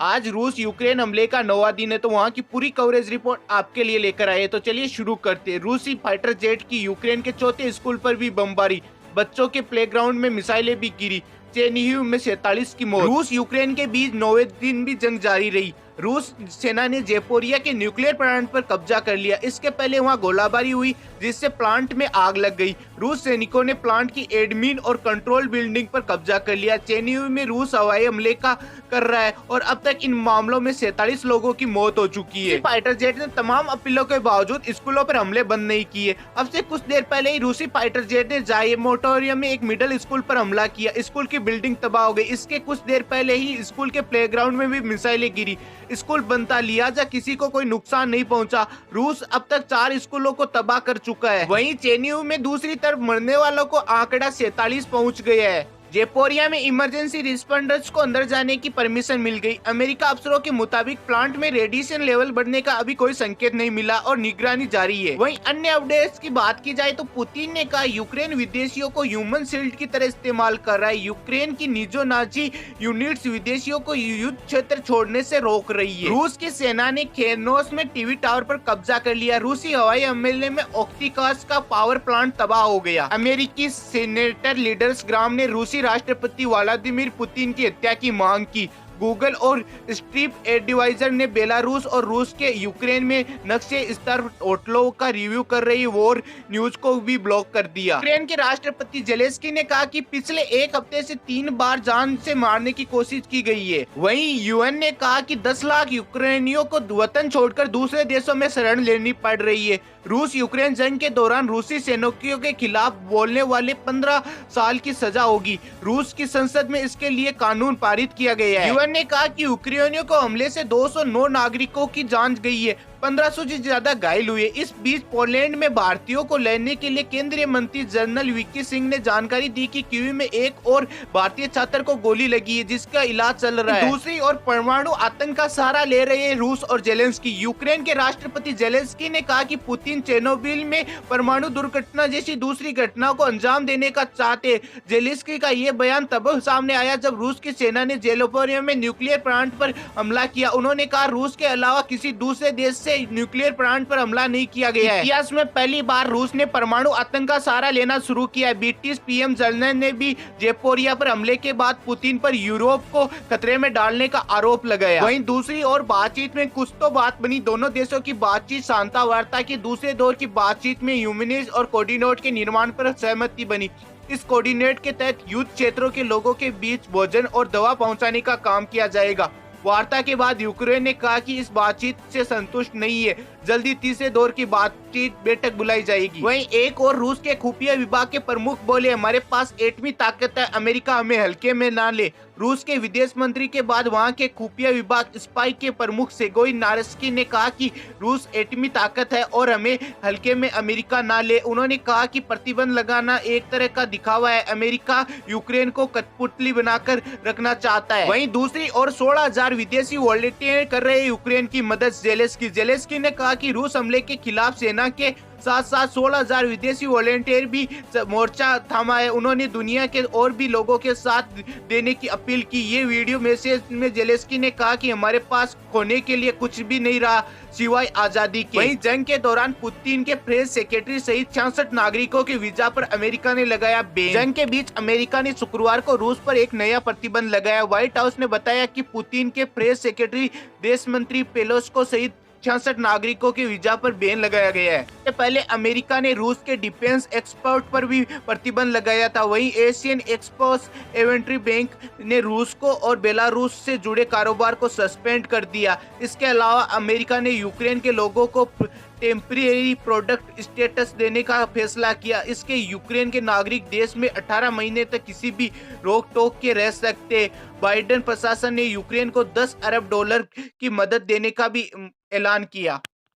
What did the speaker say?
आज रूस यूक्रेन हमले का 9वां दिन है, तो वहां की पूरी कवरेज रिपोर्ट आपके लिए लेकर आए। तो चलिए शुरू करते हैं। रूसी फाइटर जेट की यूक्रेन के चौथे स्कूल पर भी बमबारी, बच्चों के प्लेग्राउंड में मिसाइलें भी गिरी, चेरनिहिव में 47 की मौत। रूस यूक्रेन के बीच 9वें दिन भी जंग जारी रही। रूस सेना ने जेपोरिया के न्यूक्लियर प्लांट पर कब्जा कर लिया। इसके पहले वहां गोलाबारी हुई, जिससे प्लांट में आग लग गई। रूस सैनिकों ने प्लांट की एडमिन और कंट्रोल बिल्डिंग पर कब्जा कर लिया। चेरनिहिव में रूस हवाई हमले का कर रहा है और अब तक इन मामलों में 47 लोगों की मौत हो चुकी है। फाइटर जेट ने तमाम अपीलों के बावजूद स्कूलों पर हमले बंद नहीं किए। अब से कुछ देर पहले ही रूसी फाइटर जेट ने जायमोटोरिया में एक मिडिल स्कूल पर हमला किया। स्कूल की बिल्डिंग तबाह हो गई। इसके कुछ देर पहले ही स्कूल के प्लेग्राउंड में भी मिसाइलें गिरी। स्कूल बनता, लिहाजा किसी को कोई नुकसान नहीं पहुंचा। रूस अब तक 4 स्कूलों को तबाह कर चुका है। वहीं चेरनिहिव में दूसरी तरफ मरने वालों को आंकड़ा 47 पहुंच गया है। जेपोरिया में इमरजेंसी रिस्पॉन्डर्स को अंदर जाने की परमिशन मिल गई। अमेरिका अफसरों के मुताबिक प्लांट में रेडिएशन लेवल बढ़ने का अभी कोई संकेत नहीं मिला और निगरानी जारी है। वहीं अन्य अपडेट्स की बात की जाए तो पुतिन ने कहा यूक्रेन विदेशियों को ह्यूमन शील्ड की तरह इस्तेमाल कर रहा है। यूक्रेन की निजो नाजी यूनिट्स विदेशियों को युद्ध क्षेत्र छोड़ने से रोक रही है। रूस की सेना ने खेरनोस में टीवी टावर पर कब्जा कर लिया। रूसी हवाई हमले में ओक्तिकास का पावर प्लांट तबाह हो गया। अमेरिकी सीनेटर लीडर्स ग्राम ने रूसी राष्ट्रपति व्लादिमीर पुतिन की हत्या की मांग की। गूगल और स्ट्रीप एडवाइजर ने बेलारूस और रूस के यूक्रेन में नक्शे स्तर होटलों का रिव्यू कर रही वॉर न्यूज को भी ब्लॉक कर दिया। यूक्रेन के राष्ट्रपति जेलेंस्की ने कहा कि पिछले एक हफ्ते से 3 बार जान से मारने की कोशिश की गई है। वहीं यूएन ने कहा कि 10 लाख यूक्रेनियों को वतन छोड़कर दूसरे देशों में शरण लेनी पड़ रही है। रूस यूक्रेन जंग के दौरान रूसी सैनिकों के खिलाफ बोलने वाले 15 साल की सजा होगी। रूस की संसद में इसके लिए कानून पारित किया गया है। यूएन ने कहा कि यूक्रेनियों को हमले से 209 नागरिकों की जान गई है, 1500 से ज्यादा घायल हुए। इस बीच पोलैंड में भारतीयों को लेने के लिए केंद्रीय मंत्री जनरल वीके सिंह ने जानकारी दी कि कीव में एक और भारतीय छात्र को गोली लगी है, जिसका इलाज चल रहा है। दूसरी ओर परमाणु आतंक का सहारा ले रहे हैं रूस और जेलेंस्की। यूक्रेन के राष्ट्रपति जेलेंस्की ने कहा कि पुतिन चेरनोबिल में परमाणु दुर्घटना जैसी दूसरी घटनाओं को अंजाम देने का चाहते। जेलेंस्की का ये बयान तब सामने आया जब रूस की सेना ने जेलोपोरिया में न्यूक्लियर प्लांट पर हमला किया। उन्होंने कहा रूस के अलावा किसी दूसरे देश से न्यूक्लियर प्लांट पर हमला नहीं किया गया है। इतिहास में पहली बार रूस ने परमाणु आतंक का सहारा लेना शुरू किया है। ब्रिटिश पीएम जर्नल ने भी जेपोरिया पर हमले के बाद पुतिन पर यूरोप को खतरे में डालने का आरोप लगाया। वहीं दूसरी ओर बातचीत में कुछ तो बात बनी। दोनों देशों की बातचीत शांता वार्ता की दूसरे दौर की बातचीत में ह्यूमनिज और कोऑर्डिनेट के निर्माण पर सहमति बनी। इस कोऑर्डिनेट के तहत युद्ध क्षेत्रों के लोगों के बीच भोजन और दवा पहुंचाने का काम किया जाएगा। वार्ता के बाद यूक्रेन ने कहा कि इस बातचीत से संतुष्ट नहीं है, जल्दी तीसरे दौर की बातचीत बैठक बुलाई जाएगी। वहीं एक और रूस के खुफिया विभाग के प्रमुख बोले हमारे पास एटमी ताकत है, अमेरिका हमें हल्के में ना ले। रूस के विदेश मंत्री के बाद वहां के खुफिया विभाग स्पाई के प्रमुख सेगोई नारस्की ने कहा कि रूस एटमी ताकत है और हमें हल्के में अमेरिका ना ले। उन्होंने कहा कि प्रतिबंध लगाना एक तरह का दिखावा है। अमेरिका यूक्रेन को कठपुतली बनाकर रखना चाहता है। वहीं दूसरी ओर 16,000 विदेशी वॉलंटियर कर रहे यूक्रेन की मदद। जेलेंस्की ने कहा कि रूस हमले के खिलाफ सेना के साथ साथ 16,000 विदेशी वॉलंटियर भी मोर्चा थामा है। उन्होंने दुनिया के और भी लोगों के साथ देने की अपील की। ये वीडियो मैसेज में जेलेंस्की ने कहा कि हमारे पास खोने के लिए कुछ भी नहीं रहा सिवाय आजादी के। वहीं जंग के दौरान पुतिन के प्रेस सेक्रेटरी सहित 66 नागरिकों के वीजा पर अमेरिका ने लगाया बैन। जंग के बीच अमेरिका ने शुक्रवार को रूस पर एक नया प्रतिबंध लगाया। व्हाइट हाउस ने बताया कि पुतिन के प्रेस सेक्रेटरी देश मंत्री पेलोस्को सहित 66 नागरिकों के वीजा पर बैन लगाया गया है। इससे पहले अमेरिका ने रूस के डिफेंस एक्सपोर्ट पर भी प्रतिबंध लगाया था। वहीं एशियन एक्सपोर्ट इन्वेंट्री बैंक ने रूस को और बेलारूस से जुड़े कारोबार को सस्पेंड कर दिया। इसके अलावा अमेरिका ने यूक्रेन के लोगों को टेम्परेरी प्रोडक्ट स्टेटस देने का फैसला किया। इसके यूक्रेन के नागरिक देश में 18 महीने तक किसी भी रोक टोक के रह सकते। बाइडेन प्रशासन ने यूक्रेन को $10 अरब की मदद देने का भी ऐलान किया।